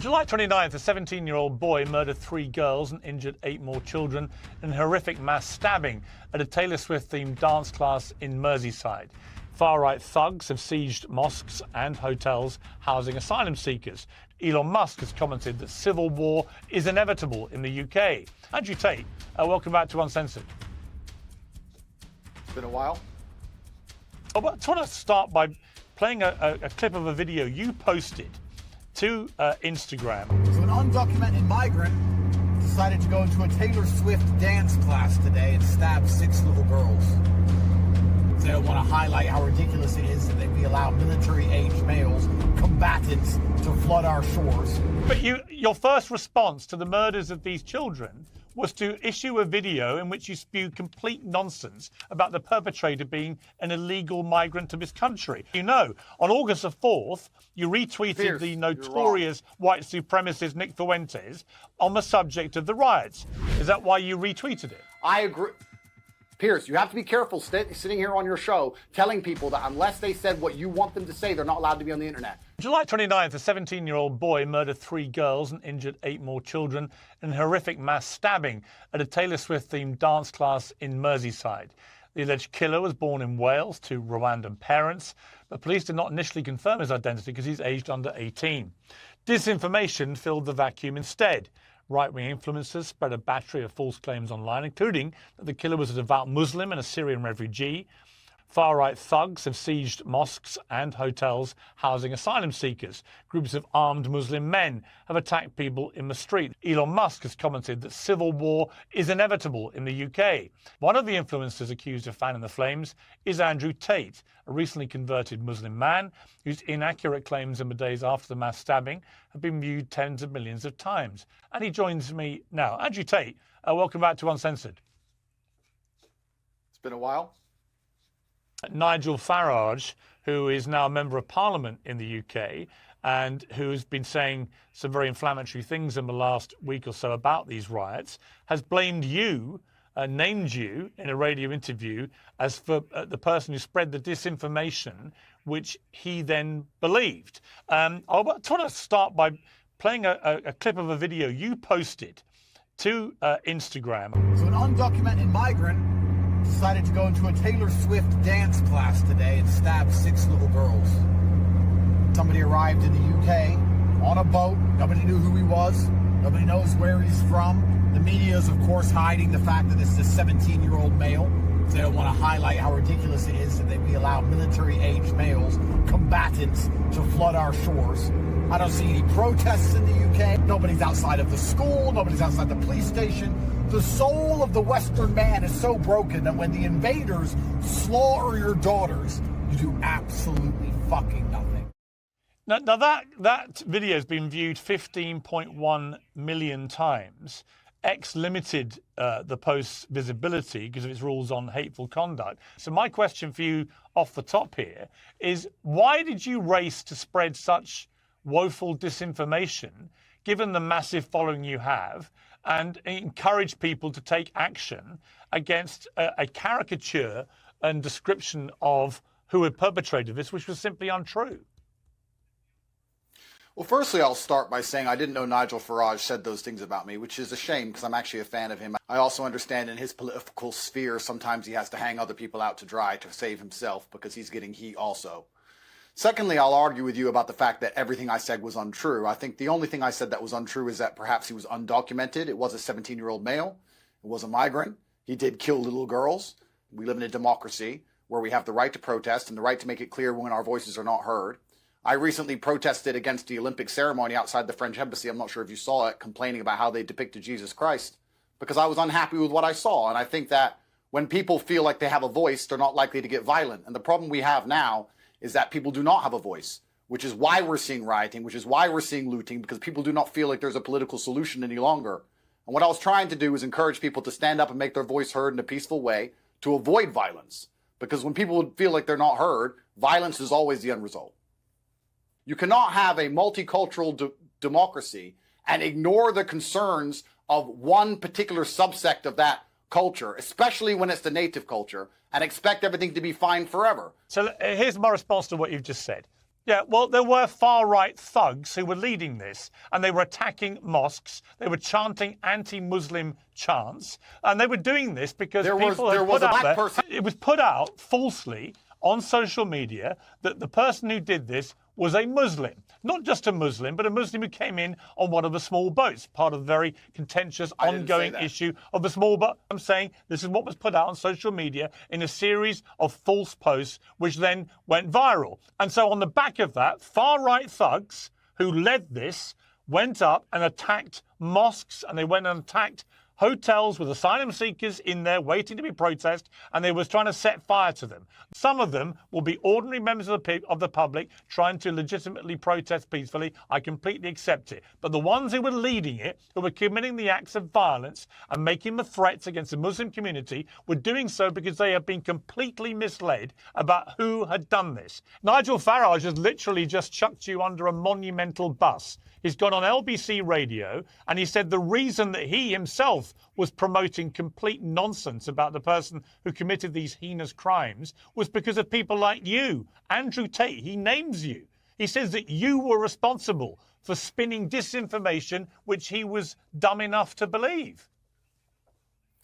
July 29th, a 17-year-old boy murdered 3 girls and injured 8 more children in a horrific mass stabbing at a Taylor Swift-themed dance class in Merseyside. Far-right thugs have sieged mosques and hotels housing asylum seekers. Elon Musk has commented that civil war is inevitable in the UK. Andrew Tate, welcome back to Uncensored. It's been a while. I just want to start by playing a clip of a video you posted to Instagram. So an undocumented migrant decided to go into a Taylor Swift dance class today and stab 6 little girls. They don't want to highlight how ridiculous it is that we allow military-aged males, combatants, to flood our shores. But your first response to the murders of these children was to issue a video in which you spew complete nonsense about the perpetrator being an illegal migrant to this country. You know, on August the 4th, you retweeted Piers, the notorious white supremacist Nick Fuentes on the subject of the riots. Is that why you retweeted it? I agree. Piers, you have to be careful sitting here on your show telling people that unless they said what you want them to say, they're not allowed to be on the internet. July 29th, a 17-year-old boy murdered 3 girls and injured 8 more children in a horrific mass stabbing at a Taylor Swift-themed dance class in Merseyside. The alleged killer was born in Wales to Rwandan parents, but police did not initially confirm his identity because he's aged under 18. Disinformation filled the vacuum instead. Right-wing influencers spread a battery of false claims online, including that the killer was a devout Muslim and a Syrian refugee. Far-right thugs have sieged mosques and hotels housing asylum seekers. Groups of armed Muslim men have attacked people in the street. Elon Musk has commented that civil war is inevitable in the UK. One of the influencers accused of fanning the flames is Andrew Tate, a recently converted Muslim man whose inaccurate claims in the days after the mass stabbing have been viewed tens of millions of times. And he joins me now. Andrew Tate, welcome back to Uncensored. It's been a while. Nigel Farage, who is now a member of Parliament in the UK and who's been saying some very inflammatory things in the last week or so about these riots, has blamed you, named you in a radio interview as for the person who spread the disinformation, which he then believed. I want to start by playing a clip of a video you posted to Instagram. So an undocumented migrant decided to go into a Taylor Swift dance class today and stab 6 little girls. Somebody arrived in the UK on a boat. Nobody knew who he was. Nobody knows where he's from. The media is, of course, hiding the fact that it's a 17-year-old male. They don't want to highlight how ridiculous it is that we allow military-aged males, combatants, to flood our shores. I don't see any protests in the UK. Nobody's outside of the school. Nobody's outside the police station. The soul of the Western man is so broken that when the invaders slaughter your daughters, you do absolutely fucking nothing. Now that video has been viewed 15.1 million times. X limited the post's visibility because of its rules on hateful conduct. So my question for you off the top here is, why did you race to spread such woeful disinformation, given the massive following you have, and encourage people to take action against a caricature and description of who had perpetrated this, which was simply untrue? Well, firstly, I'll start by saying I didn't know Nigel Farage said those things about me, which is a shame because I'm actually a fan of him. I also understand in his political sphere, sometimes he has to hang other people out to dry to save himself because he's getting heat also. Secondly, I'll argue with you about the fact that everything I said was untrue. I think the only thing I said that was untrue is that perhaps he was undocumented. It was a 17-year-old male. It was a migrant. He did kill little girls. We live in a democracy where we have the right to protest and the right to make it clear when our voices are not heard. I recently protested against the Olympic ceremony outside the French embassy. I'm not sure if you saw it, complaining about how they depicted Jesus Christ, because I was unhappy with what I saw. And I think that when people feel like they have a voice, they're not likely to get violent. And the problem we have now is that people do not have a voice, which is why we're seeing rioting, which is why we're seeing looting, because people do not feel like there's a political solution any longer. And what I was trying to do is encourage people to stand up and make their voice heard in a peaceful way to avoid violence. Because when people feel like they're not heard, violence is always the end result. You cannot have a multicultural democracy and ignore the concerns of one particular subsect of that culture, especially when it's the native culture, and expect everything to be fine forever. So here's my response to what you've just said. Yeah, well, there were far-right thugs who were leading this, and they were attacking mosques. They were chanting anti-Muslim chants, and they were doing this because it was put out falsely on social media that the person who did this was a Muslim. Not just a Muslim, but a Muslim who came in on one of the small boats, part of the very contentious, ongoing issue of the small boat. I'm saying this is what was put out on social media in a series of false posts, which then went viral. And so on the back of that, far-right thugs who led this went up and attacked mosques, and they went and attacked hotels with asylum seekers in there waiting to be processed, and they was trying to set fire to them. Some of them will be ordinary members of the public trying to legitimately protest peacefully. I completely accept it. But the ones who were leading it, who were committing the acts of violence and making the threats against the Muslim community, were doing so because they have been completely misled about who had done this. Nigel Farage has literally just chucked you under a monumental bus. He's gone on LBC radio and he said the reason that he himself was promoting complete nonsense about the person who committed these heinous crimes was because of people like you. Andrew Tate, he names you. He says that you were responsible for spinning disinformation, which he was dumb enough to believe.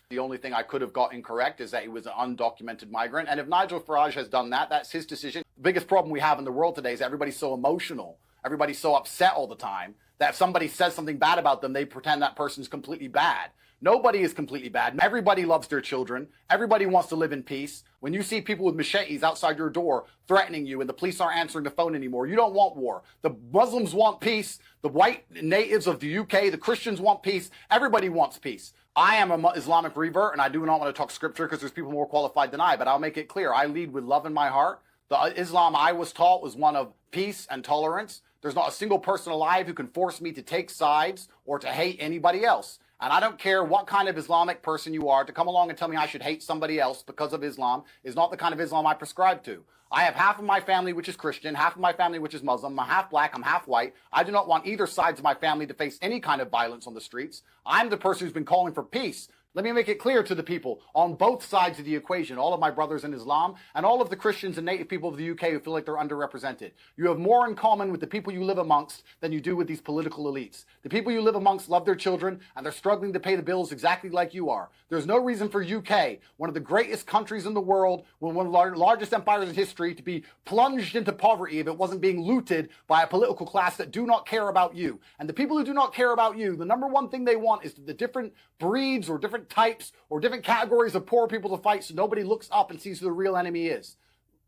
The only thing I could have got incorrect is that he was an undocumented migrant. And if Nigel Farage has done that, that's his decision. The biggest problem we have in the world today is everybody's so emotional. Everybody's so upset all the time that if somebody says something bad about them, they pretend that person's completely bad. Nobody is completely bad. Everybody loves their children. Everybody wants to live in peace. When you see people with machetes outside your door threatening you and the police aren't answering the phone anymore, you don't want war. The Muslims want peace. The white natives of the UK, the Christians want peace. Everybody wants peace. I am an Islamic revert, and I do not want to talk scripture because there's people more qualified than I, but I'll make it clear. I lead with love in my heart. The Islam I was taught was one of peace and tolerance. There's not a single person alive who can force me to take sides or to hate anybody else. And I don't care what kind of Islamic person you are, to come along and tell me I should hate somebody else because of Islam is not the kind of Islam I prescribe to. I have half of my family which is Christian, half of my family which is Muslim. I'm half black, I'm half white. I do not want either sides of my family to face any kind of violence on the streets. I'm the person who's been calling for peace. Let me make it clear to the people on both sides of the equation, all of my brothers in Islam and all of the Christians and native people of the UK who feel like they're underrepresented. You have more in common with the people you live amongst than you do with these political elites. The people you live amongst love their children and they're struggling to pay the bills exactly like you are. There's no reason for UK, one of the greatest countries in the world, one of the largest empires in history, to be plunged into poverty if it wasn't being looted by a political class that do not care about you. And the people who do not care about you, the number one thing they want is the different breeds or different types or different categories of poor people to fight so nobody looks up and sees who the real enemy is.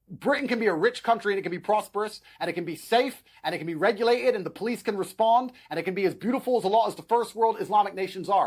Britain can be a rich country and it can be prosperous and it can be safe and it can be regulated and the police can respond and it can be as beautiful as a lot as the first world Islamic nations are.